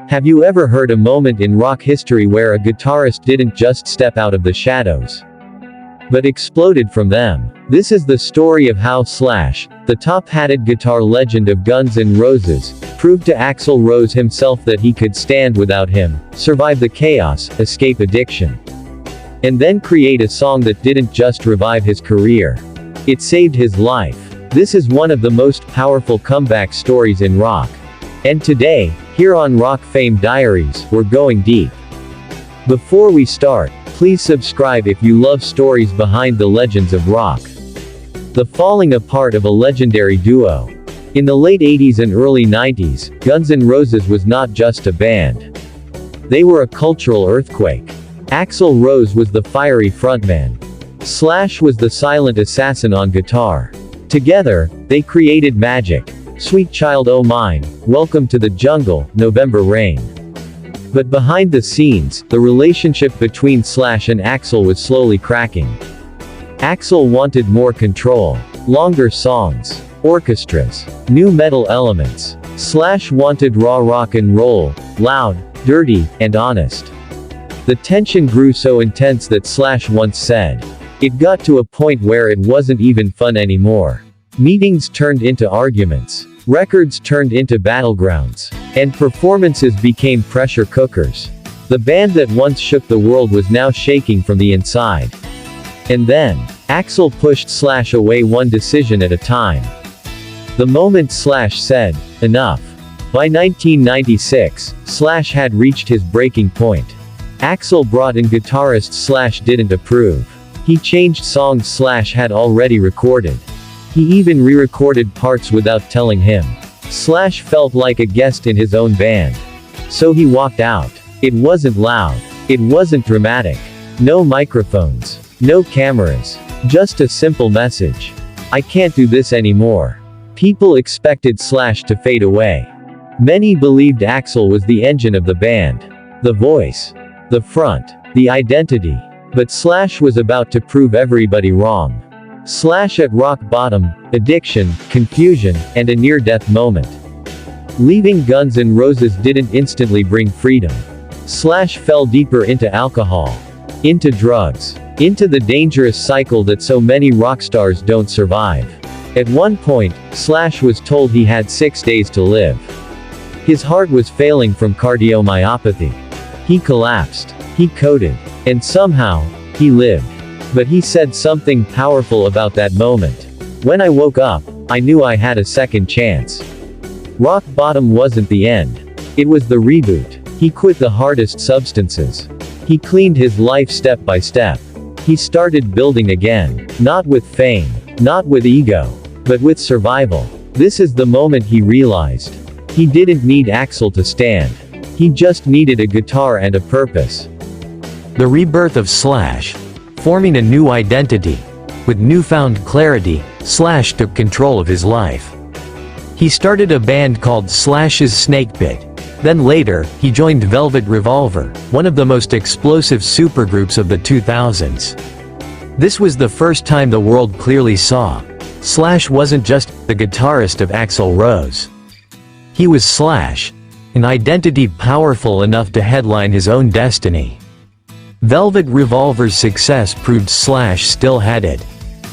Have you ever heard a moment in rock history where a guitarist didn't just step out of the shadows, but exploded from them? This is the story of how Slash, the top-hatted guitar legend of Guns N' Roses, proved to Axl Rose himself that he could stand without him, survive the chaos, escape addiction, and then create a song that didn't just revive his career. It saved his life. This is one of the most powerful comeback stories in rock. And today, here on Rock Fame Diaries, we're going deep. Before we start, please subscribe if you love stories behind the legends of rock. The falling apart of a legendary duo. In the late 80s and early 90s, Guns N' Roses was not just a band. They were a cultural earthquake. Axl Rose was the fiery frontman. Slash was the silent assassin on guitar. Together, they created magic. Sweet Child O' Mine, Welcome to the Jungle, November Rain. But behind the scenes, the relationship between Slash and Axl was slowly cracking. Axl wanted more control. Longer songs. Orchestras. New metal elements. Slash wanted raw rock and roll, loud, dirty, and honest. The tension grew so intense that Slash once said, "It got to a point where it wasn't even fun anymore." Meetings turned into arguments. Records turned into battlegrounds. And performances became pressure cookers. The band that once shook the world was now shaking from the inside. And then, Axl pushed Slash away one decision at a time. The moment Slash said, "Enough." By 1996, Slash had reached his breaking point. Axl brought in guitarist Slash didn't approve. He changed songs Slash had already recorded. He even re-recorded parts without telling him. Slash felt like a guest in his own band. So he walked out. It wasn't loud. It wasn't dramatic. No microphones. No cameras. Just a simple message. "I can't do this anymore." People expected Slash to fade away. Many believed Axl was the engine of the band. The voice. The front. The identity. But Slash was about to prove everybody wrong. Slash at rock bottom, addiction, confusion, and a near-death moment. Leaving Guns N' Roses didn't instantly bring freedom. Slash fell deeper into alcohol, into drugs, into the dangerous cycle that so many rock stars don't survive. At one point, Slash was told he had 6 days to live. His heart was failing from cardiomyopathy. He collapsed. He coded. And somehow, he lived. But he said something powerful about that moment. "When I woke up, I knew I had a second chance." Rock bottom wasn't the end. It was the reboot. He quit the hardest substances. He cleaned his life step by step. He started building again. Not with fame. Not with ego. But with survival. This is the moment he realized. He didn't need Axl to stand. He just needed a guitar and a purpose. The rebirth of Slash. Forming a new identity. With newfound clarity, Slash took control of his life. He started a band called Slash's Snakepit. Then later, he joined Velvet Revolver, one of the most explosive supergroups of the 2000s. This was the first time the world clearly saw. Slash wasn't just the guitarist of Axl Rose. He was Slash, an identity powerful enough to headline his own destiny. Velvet Revolver's success proved Slash still had it.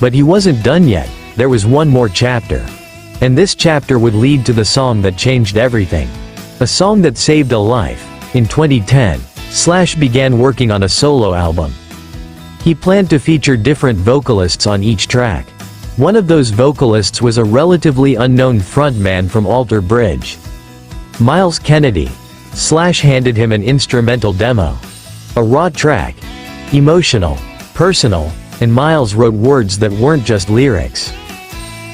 But he wasn't done yet. There was one more chapter. And this chapter would lead to the song that changed everything. A song that saved a life. In 2010, Slash began working on a solo album. He planned to feature different vocalists on each track. One of those vocalists was a relatively unknown frontman from Alter Bridge, Myles Kennedy. Slash handed him an instrumental demo. A raw track. Emotional, personal, and Myles wrote words that weren't just lyrics.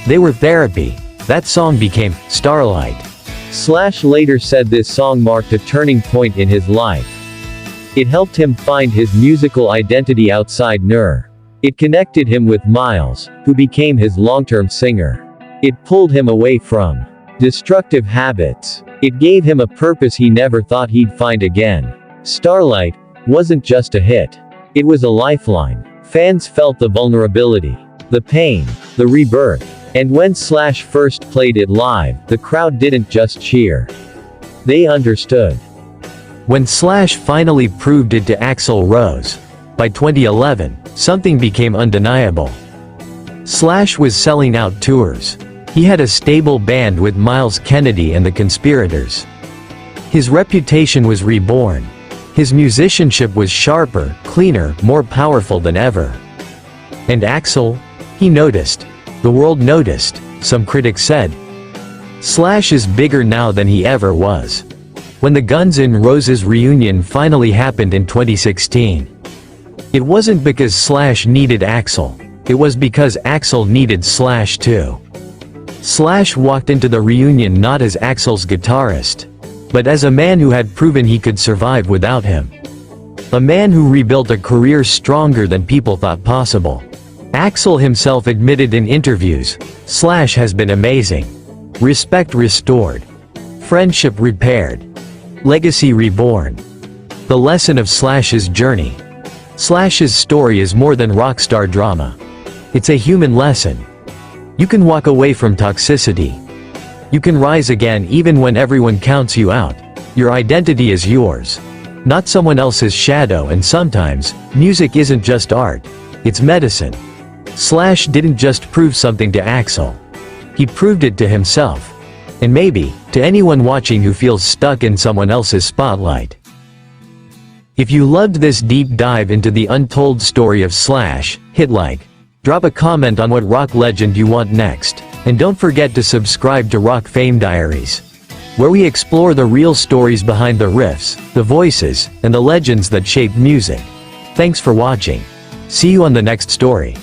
They were therapy. That song became Starlight. Slash later said this song marked a turning point in his life. It helped him find his musical identity outside Nur. It connected him with Myles, who became his long-term singer. It pulled him away from destructive habits. It gave him a purpose he never thought he'd find again. Starlight wasn't just a hit. It was a lifeline. Fans felt the vulnerability, the pain, the rebirth. And when Slash first played it live, the crowd didn't just cheer. They understood. When Slash finally proved it to Axl Rose, by 2011, something became undeniable. Slash was selling out tours. He had a stable band with Myles Kennedy and the Conspirators. His reputation was reborn. His musicianship was sharper, cleaner, more powerful than ever. And Axl? He noticed. The world noticed, some critics said. Slash is bigger now than he ever was. When the Guns N' Roses reunion finally happened in 2016, it wasn't because Slash needed Axl. It was because Axl needed Slash too. Slash walked into the reunion not as Axl's guitarist, but as a man who had proven he could survive without him. A man who rebuilt a career stronger than people thought possible. Axl himself admitted in interviews, Slash has been amazing. Respect restored. Friendship repaired. Legacy reborn. The lesson of Slash's journey. Slash's story is more than rockstar drama. It's a human lesson. You can walk away from toxicity. You can rise again even when everyone counts you out. Your identity is yours, not someone else's shadow, and sometimes, music isn't just art, it's medicine. Slash didn't just prove something to Axl. He proved it to himself. And maybe, to anyone watching who feels stuck in someone else's spotlight. If you loved this deep dive into the untold story of Slash, hit like. Drop a comment on what rock legend you want next, and don't forget to subscribe to Rock Fame Diaries, where we explore the real stories behind the riffs, the voices, and the legends that shaped music. Thanks for watching. See you on the next story.